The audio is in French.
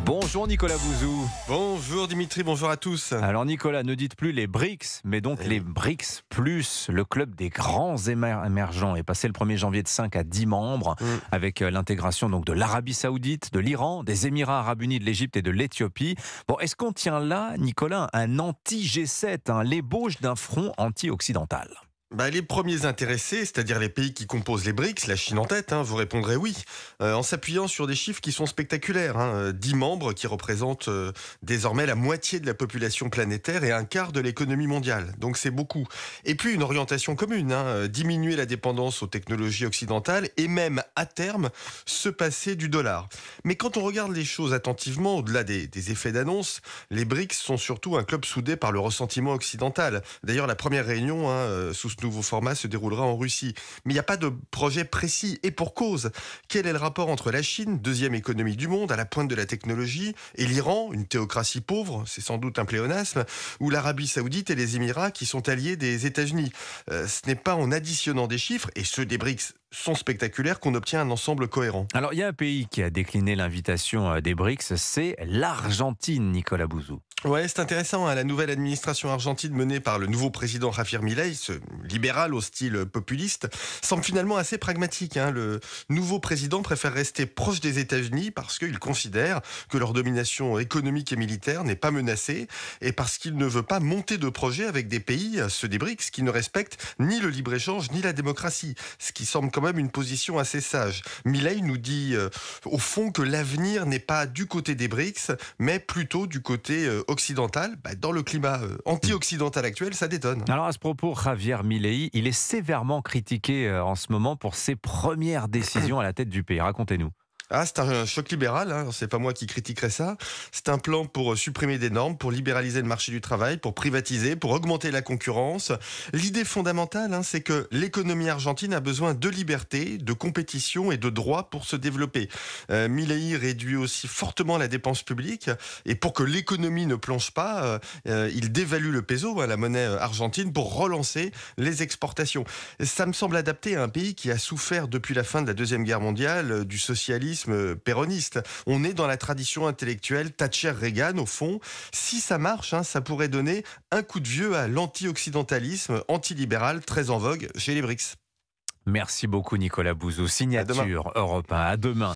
Bonjour Nicolas Bouzou. Bonjour Dimitri, bonjour à tous. Alors Nicolas, ne dites plus les BRICS, mais donc les BRICS+, le club des grands émergents est passé le 1er janvier de 5 à 10 membres, avec l'intégration donc de l'Arabie Saoudite, de l'Iran, des Émirats Arabes Unis, de l'Égypte et de l'Éthiopie. Bon, est-ce qu'on tient là, Nicolas, un anti-G7, l'ébauche d'un front anti-occidental ? Les premiers intéressés, c'est-à-dire les pays qui composent les BRICS, la Chine en tête, vous répondrez oui, en s'appuyant sur des chiffres qui sont spectaculaires. 10 membres qui représentent désormais la moitié de la population planétaire et un quart de l'économie mondiale. Donc c'est beaucoup. Et puis une orientation commune, diminuer la dépendance aux technologies occidentales et même, à terme, se passer du dollar. Mais quand on regarde les choses attentivement, au-delà des effets d'annonce, les BRICS sont surtout un club soudé par le ressentiment occidental. D'ailleurs, la première réunion, sous ce nouveau format se déroulera en Russie. Mais il n'y a pas de projet précis, et pour cause. Quel est le rapport entre la Chine, deuxième économie du monde, à la pointe de la technologie, et l'Iran, une théocratie pauvre, c'est sans doute un pléonasme, ou l'Arabie Saoudite et les Émirats qui sont alliés des États-Unis. Ce n'est pas en additionnant des chiffres, et ceux des BRICS sont spectaculaires, qu'on obtient un ensemble cohérent. Alors il y a un pays qui a décliné l'invitation des BRICS, c'est l'Argentine, Nicolas Bouzou. Ouais, c'est intéressant. La nouvelle administration argentine menée par le nouveau président Javier Milei, ce libéral au style populiste, semble finalement assez pragmatique. Le nouveau président préfère rester proche des États-Unis parce qu'il considère que leur domination économique et militaire n'est pas menacée et parce qu'il ne veut pas monter de projet avec des pays, ceux des BRICS, qui ne respectent ni le libre-échange ni la démocratie. Ce qui semble quand même une position assez sage. Milei nous dit au fond que l'avenir n'est pas du côté des BRICS, mais plutôt du côté occidental. Dans le climat anti-occidental actuel, ça détonne. Alors à ce propos, Javier Milei, il est sévèrement critiqué en ce moment pour ses premières décisions à la tête du pays. Racontez-nous. C'est un choc libéral, c'est pas moi qui critiquerai ça. C'est un plan pour supprimer des normes, pour libéraliser le marché du travail, pour privatiser, pour augmenter la concurrence. L'idée fondamentale, c'est que l'économie argentine a besoin de liberté, de compétition et de droits pour se développer. Milei réduit aussi fortement la dépense publique et pour que l'économie ne plonge pas, il dévalue le peso, la monnaie argentine, pour relancer les exportations. Ça me semble adapté à un pays qui a souffert depuis la fin de la Deuxième Guerre mondiale du socialisme péroniste. On est dans la tradition intellectuelle Thatcher-Reagan au fond. Si ça marche, ça pourrait donner un coup de vieux à l'anti-occidentalisme antilibéral très en vogue chez les BRICS. Merci beaucoup Nicolas Bouzou. Signature Europe 1. À demain.